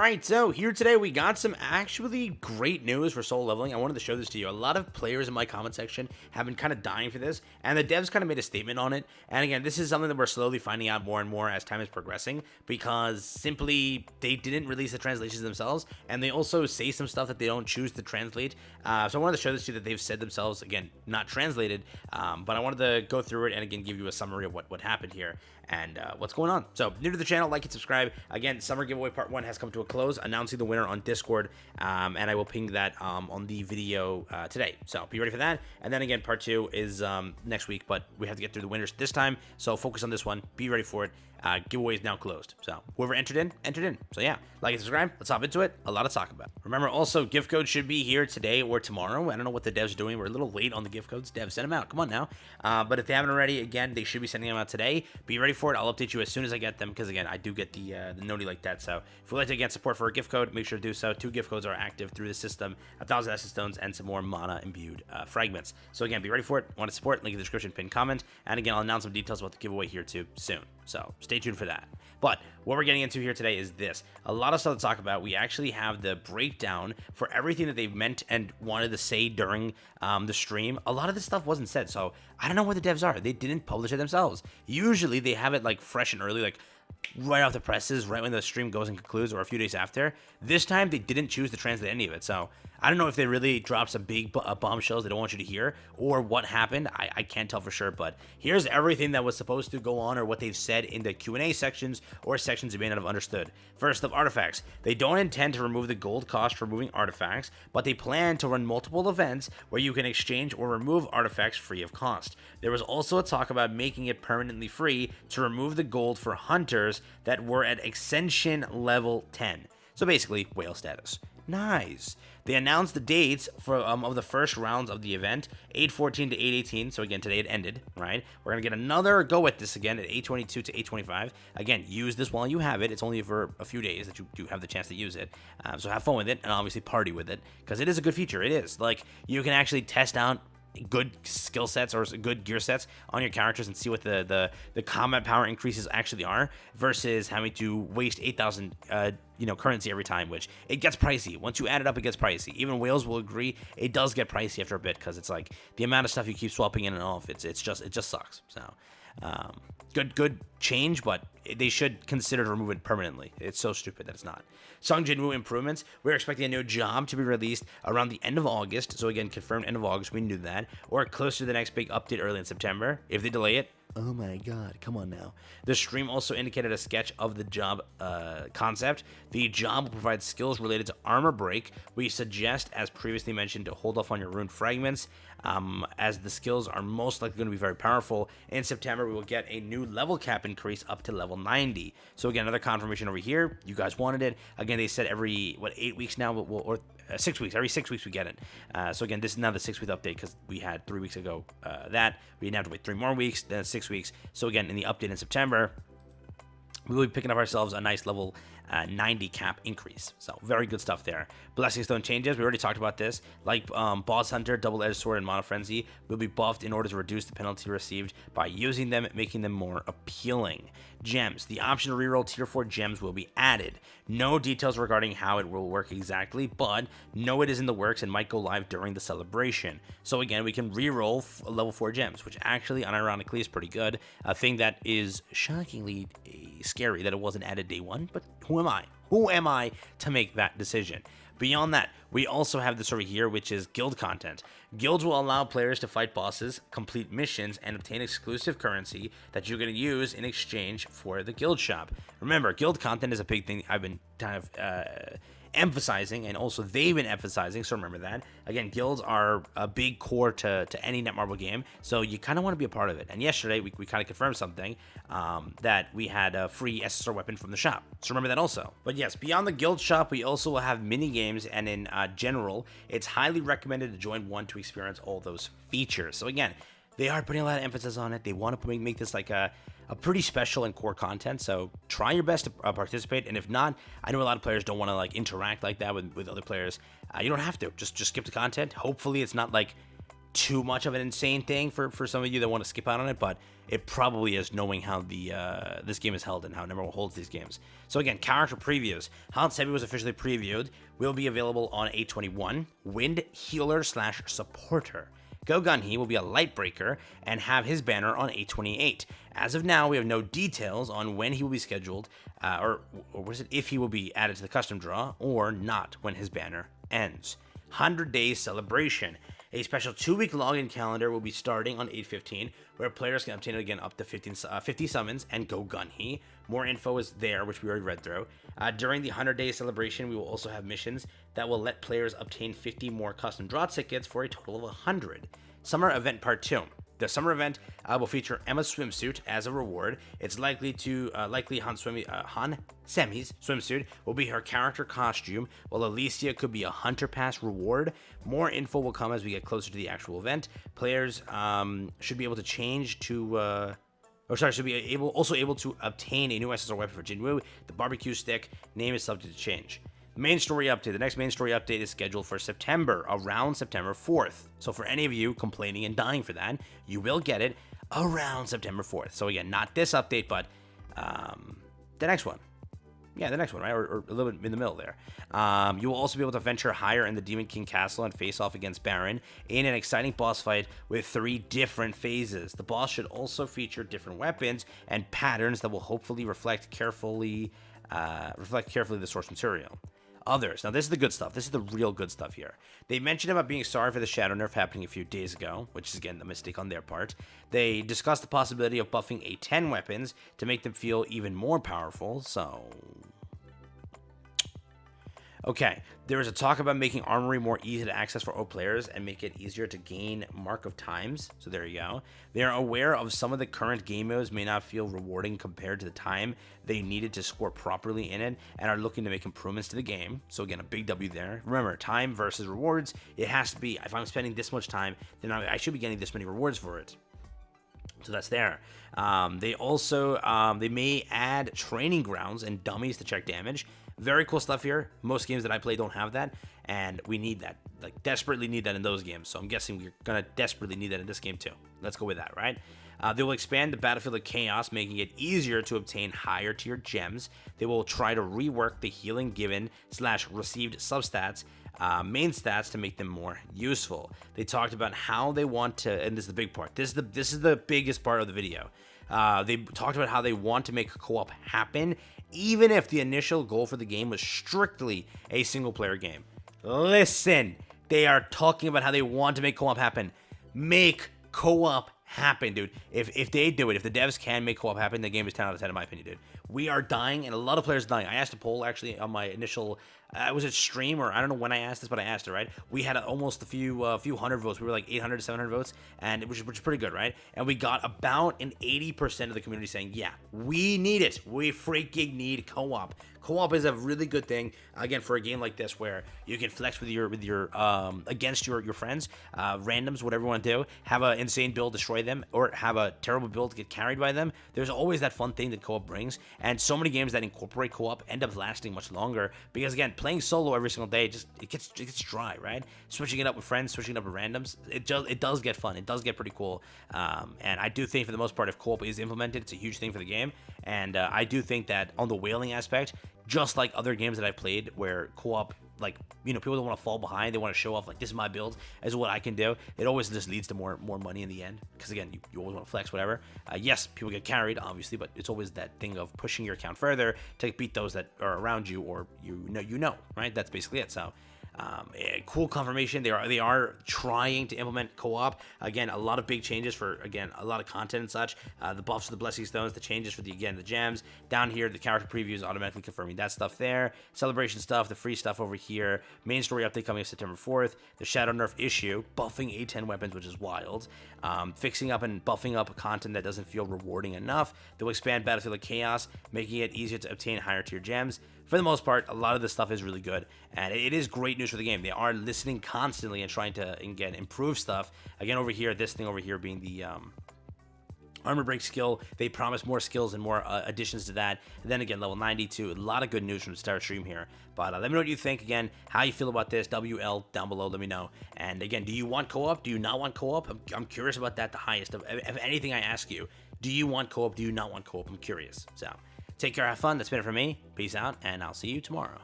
Alright, so here today we got some actually great news for solo leveling. I wanted to show this to you. A lot of players in my comment section have been kind of dying for this, and the devs kind of made a statement on it. And again, this is something that we're slowly finding out more and more as time is progressing, because simply they didn't release the translations themselves, and they also say some stuff that they don't choose to translate. So I wanted to show this to you that they've said themselves, again, not translated, but I wanted to go through it and again give you a summary of what happened here and what's going on. So new to the channel, like and subscribe. Again, summer giveaway part 1 has come to a close, announcing the winner on Discord, and I will ping that on the video today. So be ready for that. And then again, part 2 is next week, but we have to get through the winners this time, so focus on this one. Be ready for it. Giveaway is now closed, so whoever entered in. So yeah, like and subscribe. Let's hop into it. A lot to talk about. Remember, also, gift codes should be here today or tomorrow. I don't know what the devs are doing. We're a little late on the gift codes. Devs, send them out. Come on now. But if they haven't already, again, they should be sending them out today. Be ready for it. I'll update you as soon as I get them, because again, I do get the noti like that. So if you'd like to get support for a gift code, make sure to do so. 2 gift codes are active through the system: 1,000 Essence Stones and some more mana imbued fragments. So again, be ready for it. Want to support? Link in the description, pinned comment. And again, I'll announce some details about the giveaway here too soon. So stay tuned for that. But what we're getting into here today is this. A lot of stuff to talk about. We actually have the breakdown for everything that they've meant and wanted to say during the stream. A lot of this stuff wasn't said, so I don't know where the devs are. They didn't publish it themselves. Usually they have it like fresh and early, like right off the presses, right when the stream goes and concludes, or a few days after. This time they didn't choose to translate any of it, so I don't know if they really dropped some big bombshells they don't want you to hear, or what happened. I can't tell for sure, but here's everything that was supposed to go on, or what they've said in the Q&A sections, or sections you may not have understood. First of artifacts. They don't intend to remove the gold cost for removing artifacts, but they plan to run multiple events where you can exchange or remove artifacts free of cost. There was also a talk about making it permanently free to remove the gold for hunters that were at Ascension level 10. So basically, whale status. Nice. They announced the dates for of the first rounds of the event, 8/14 to 8/18. So again, today it ended, right? We're gonna get another go at this again at 8/22 to 8/25. Again, use this while you have it. It's only for a few days that you do have the chance to use it. So have fun with it, and obviously party with it, because it is a good feature. It is. Like, you can actually test out good skill sets or good gear sets on your characters and see what the combat power increases actually are, versus having to waste 8,000 currency every time, which it gets pricey. Once you add it up, it gets pricey. Even whales will agree it does get pricey after a bit, because it's like the amount of stuff you keep swapping in and off. It just sucks. So good change, but they should consider to remove it permanently. It's so stupid that it's not. Sung Jinwoo improvements. We're expecting a new job to be released around the end of August. So again, confirmed end of August. We knew that. Or close to the next big update early in September. If they delay it, oh my god, come on now. The stream also indicated a sketch of the job concept. The job will provide skills related to armor break. We suggest, as previously mentioned, to hold off on your rune fragments, as the skills are most likely going to be very powerful. In September, we will get a new level cap increase up to level 90. So again, another confirmation over here. You guys wanted it. Again, they said every, 8 weeks now, or 6 weeks. Every 6 weeks we get it. So again, this is now the 6-week update, because we had 3 weeks ago that. We didn't have to wait 3 more weeks, then 6 weeks. So again, in the update in September, we will be picking up ourselves a nice level 90 cap increase. So very good stuff there. Blessing Stone changes. We already talked about this. Like Boss Hunter, Double-Edged Sword, and Mono Frenzy will be buffed in order to reduce the penalty received by using them, making them more appealing. Gems. The option to reroll tier 4 gems will be added. No details regarding how it will work exactly, but know it is in the works and might go live during the celebration. So again, we can reroll level 4 gems, which actually, unironically, is pretty good. A thing that is shockingly scary that it wasn't added day 1, but who am I? Who am I to make that decision? Beyond that, we also have this over here, which is guild content. Guilds will allow players to fight bosses, complete missions, and obtain exclusive currency that you're going to use in exchange for the guild shop. Remember, guild content is a big thing I've been kind of emphasizing, and also they've been emphasizing, so remember that. Again, guilds are a big core to any Netmarble game, so you kind of want to be a part of it. And yesterday, we kind of confirmed something, that we had a free SSR weapon from the shop, so remember that also. But yes, beyond the guild shop, we also will have mini games, and in general, it's highly recommended to join one to experience all those features. So again, they are putting a lot of emphasis on it. They want to make this like a pretty special and core content, so try your best to participate. And if not, I know a lot of players don't want to like interact like that with other players. You don't have to. Just skip the content. Hopefully it's not like too much of an insane thing for some of you that want to skip out on it, but it probably is, knowing how the this game is held and how number one holds these games. So again, character previews. Hans Sebi was officially previewed. Will be available on 8/21. Wind Healer / Supporter. Go Gun He will be a light breaker and have his banner on 8/28. As of now, we have no details on when he will be scheduled, or was it if he will be added to the custom draw or not when his banner ends. 100 Days Celebration. A special 2-week login calendar will be starting on 8/15, where players can obtain again up to 50 summons and Go Gun He. More info is there, which we already read through. During the 100-day celebration, we will also have missions that will let players obtain 50 more custom draw tickets for a total of 100. Summer Event Part 2. The summer event will feature Emma's swimsuit as a reward. It's likely Han Semi's swimsuit will be her character costume, while Alicia could be a Hunter Pass reward. More info will come as we get closer to the actual event. Players should be able to change to... should be able to obtain a new SSR weapon for Jinwoo. The barbecue stick name is subject to change. Main story update. The next main story update is scheduled for September, around September 4th. So for any of you complaining and dying for that, you will get it around September 4th. So again, not this update, but the next one. Yeah, the next one, right? Or a little bit in the middle there. You will also be able to venture higher in the Demon King Castle and face off against Baron in an exciting boss fight with 3 different phases. The boss should also feature different weapons and patterns that will hopefully reflect carefully the source material. Others. Now, this is the good stuff. This is the real good stuff here. They mentioned about being sorry for the shadow nerf happening a few days ago, which is, again, a mistake on their part. They discussed the possibility of buffing A10 weapons to make them feel even more powerful, so... Okay, there is a talk about making Armory more easy to access for O players and make it easier to gain Mark of Times. So there you go. They are aware of some of the current game modes may not feel rewarding compared to the time they needed to score properly in it, and are looking to make improvements to the game. So again, a big W there. Remember, time versus rewards. It has to be, if I'm spending this much time, then I should be getting this many rewards for it. So that's there. They also, they may add training grounds and dummies to check damage. Very cool stuff here. Most games that I play don't have that, and we need that. Like, desperately need that in those games. So I'm guessing we're going to desperately need that in this game too. Let's go with that, right? They will expand the Battlefield of Chaos, making it easier to obtain higher tier gems. They will try to rework the healing given / received substats, main stats, to make them more useful. They talked about how they want to, and this is the big part. This is the biggest part of the video. They talked about how they want to make co-op happen, even if the initial goal for the game was strictly a single-player game. Listen, they are talking about how they want to make co-op happen. Make co-op happen, dude. If they do it, if the devs can make co-op happen, the game is 10 out of 10 in my opinion, dude. We are dying, and a lot of players are dying. I asked a poll, actually, on my initial... was it stream, or I don't know when I asked this, but I asked it, right? We had almost a few hundred votes. We were like 800 to 700 votes, and which is pretty good, right? And we got about an 80% of the community saying, yeah, we need it. We freaking need co-op. Co-op is a really good thing, again, for a game like this where you can flex with your against your friends, randoms, whatever you want to do. Have an insane build, destroy them, or have a terrible build, get carried by them. There's always that fun thing that co-op brings, and so many games that incorporate co-op end up lasting much longer because, again, playing solo every single day, it gets dry, right? Switching it up with friends, switching it up with randoms, it does get fun. It does get pretty cool, and I do think for the most part, if co-op is implemented, it's a huge thing for the game. And I do think that on the whaling aspect, just like other games that I've played where co-op, like, you know, people don't want to fall behind, they want to show off, like, this is my build, this is what I can do. It always just leads to more money in the end, because again, you always want to flex, whatever. Yes, people get carried, obviously, but it's always that thing of pushing your account further to beat those that are around you, or you know, right? That's basically it. So cool confirmation. They are trying to implement co-op. Again, a lot of big changes for, again, a lot of content and such. The buffs for the Blessing Stones, the changes for the gems. Down here, the character previews automatically confirming that stuff there. Celebration stuff, the free stuff over here. Main story update coming September 4th. The Shadow Nerf issue, buffing A10 weapons, which is wild. Fixing up and buffing up content that doesn't feel rewarding enough. They'll expand Battlefield of Chaos, making it easier to obtain higher tier gems. For the most part, a lot of this stuff is really good, and it is great news for the game. They are listening constantly and trying to, again, improve stuff. Again, over here, this thing over here being the Armor break skill, they promise more skills and more additions to that. And then again, level 92, a lot of good news from the start stream here. But let me know what you think. Again, how you feel about this. WL down below, let me know. And again, do you want co-op? Do you not want co-op? I'm curious about that the highest of anything I ask you. Do you want co-op? Do you not want co-op? I'm curious. So take care, have fun. That's been it for me. Peace out, and I'll see you tomorrow.